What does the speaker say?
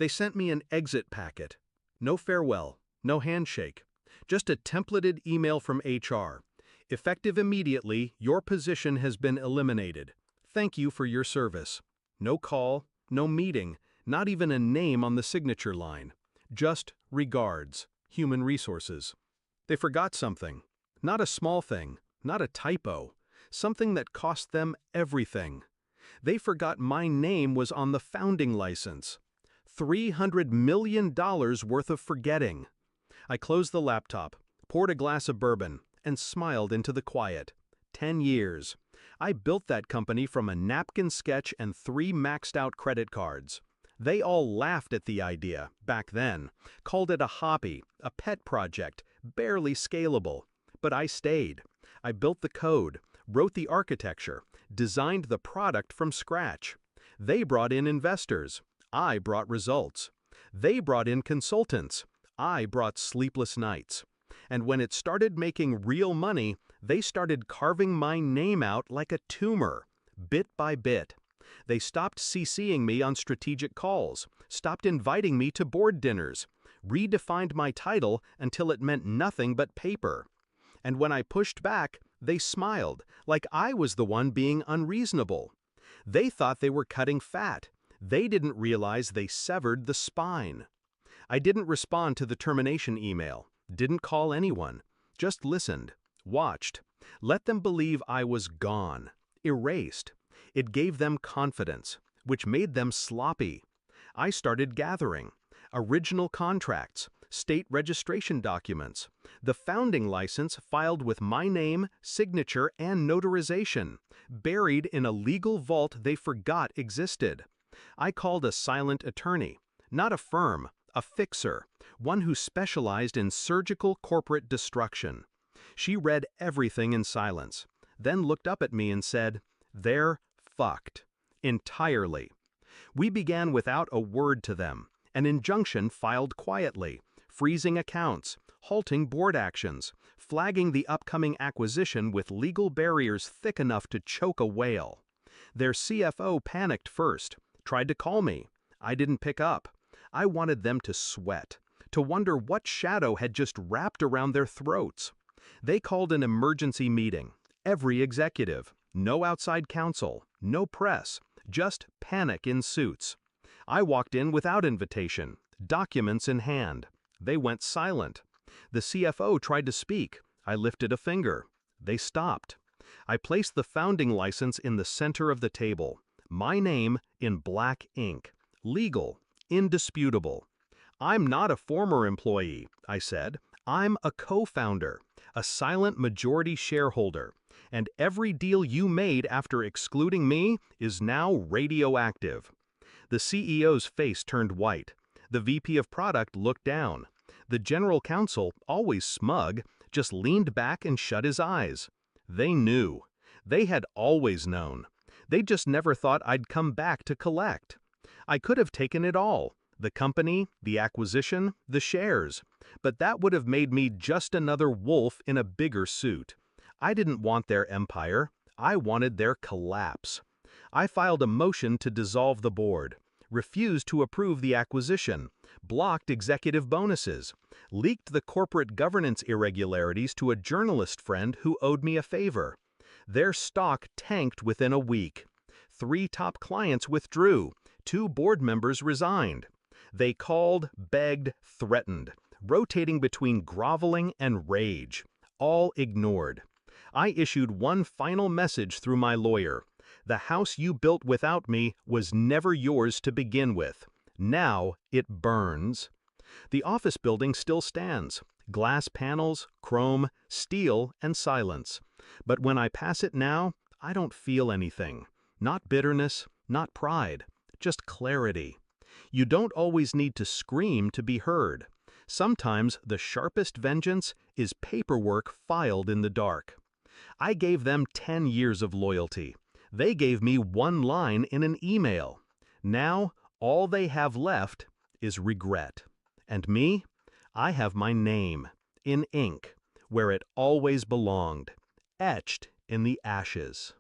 They sent me an exit packet. No farewell, no handshake. Just a templated email from HR. Effective immediately, your position has been eliminated. Thank you for your service. No call, no meeting, not even a name on the signature line. Just regards, human resources. They forgot something. Not a small thing, not a typo. Something that cost them everything. They forgot my name was on the founding license. $300 million worth of forgetting. I closed the laptop, poured a glass of bourbon, and smiled into the quiet. 10 years. I built that company from a napkin sketch and 3 maxed-out credit cards. They all laughed at the idea, back then, called it a hobby, a pet project, barely scalable. But I stayed. I built the code, wrote the architecture, designed the product from scratch. They brought in investors. I brought results. They brought in consultants. I brought sleepless nights. And when it started making real money, they started carving my name out like a tumor, bit by bit. They stopped CCing me on strategic calls, stopped inviting me to board dinners, redefined my title until it meant nothing but paper. And when I pushed back, they smiled, like I was the one being unreasonable. They thought they were cutting fat. They didn't realize they severed the spine. I didn't respond to the termination email, didn't call anyone, just listened, watched, let them believe I was gone, erased. It gave them confidence, which made them sloppy. I started gathering original contracts, state registration documents, the founding license filed with my name, signature, and notarization, buried in a legal vault they forgot existed. I called a silent attorney, not a firm, a fixer, one who specialized in surgical corporate destruction. She read everything in silence, then looked up at me and said, "They're fucked. Entirely." We began without a word to them, an injunction filed quietly, freezing accounts, halting board actions, flagging the upcoming acquisition with legal barriers thick enough to choke a whale. Their CFO panicked first, tried to call me. I didn't pick up. I wanted them to sweat, to wonder what shadow had just wrapped around their throats. They called an emergency meeting. Every executive, no outside counsel, no press, just panic in suits. I walked in without invitation, documents in hand. They went silent. The CFO tried to speak. I lifted a finger. They stopped. I placed the founding license in the center of the table. My name in black ink. Legal. Indisputable. "I'm not a former employee," I said. "I'm a co-founder, a silent majority shareholder, and every deal you made after excluding me is now radioactive." The CEO's face turned white. The VP of product looked down. The general counsel, always smug, just leaned back and shut his eyes. They knew. They had always known. They just never thought I'd come back to collect. I could have taken it all, the company, the acquisition, the shares, but that would have made me just another wolf in a bigger suit. I didn't want their empire. I wanted their collapse. I filed a motion to dissolve the board, refused to approve the acquisition, blocked executive bonuses, leaked the corporate governance irregularities to a journalist friend who owed me a favor. Their stock tanked within a week. 3 top clients withdrew. 2 board members resigned. They called, begged, threatened, rotating between groveling and rage. All ignored. I issued one final message through my lawyer. The house you built without me was never yours to begin with. Now it burns. The office building still stands. Glass panels, chrome, steel, and silence. But when I pass it now, I don't feel anything. Not bitterness, not pride, just clarity. You don't always need to scream to be heard. Sometimes the sharpest vengeance is paperwork filed in the dark. I gave them 10 years of loyalty. They gave me 1 line in an email. Now, all they have left is regret. And me? I have my name, in ink, where it always belonged, etched in the ashes.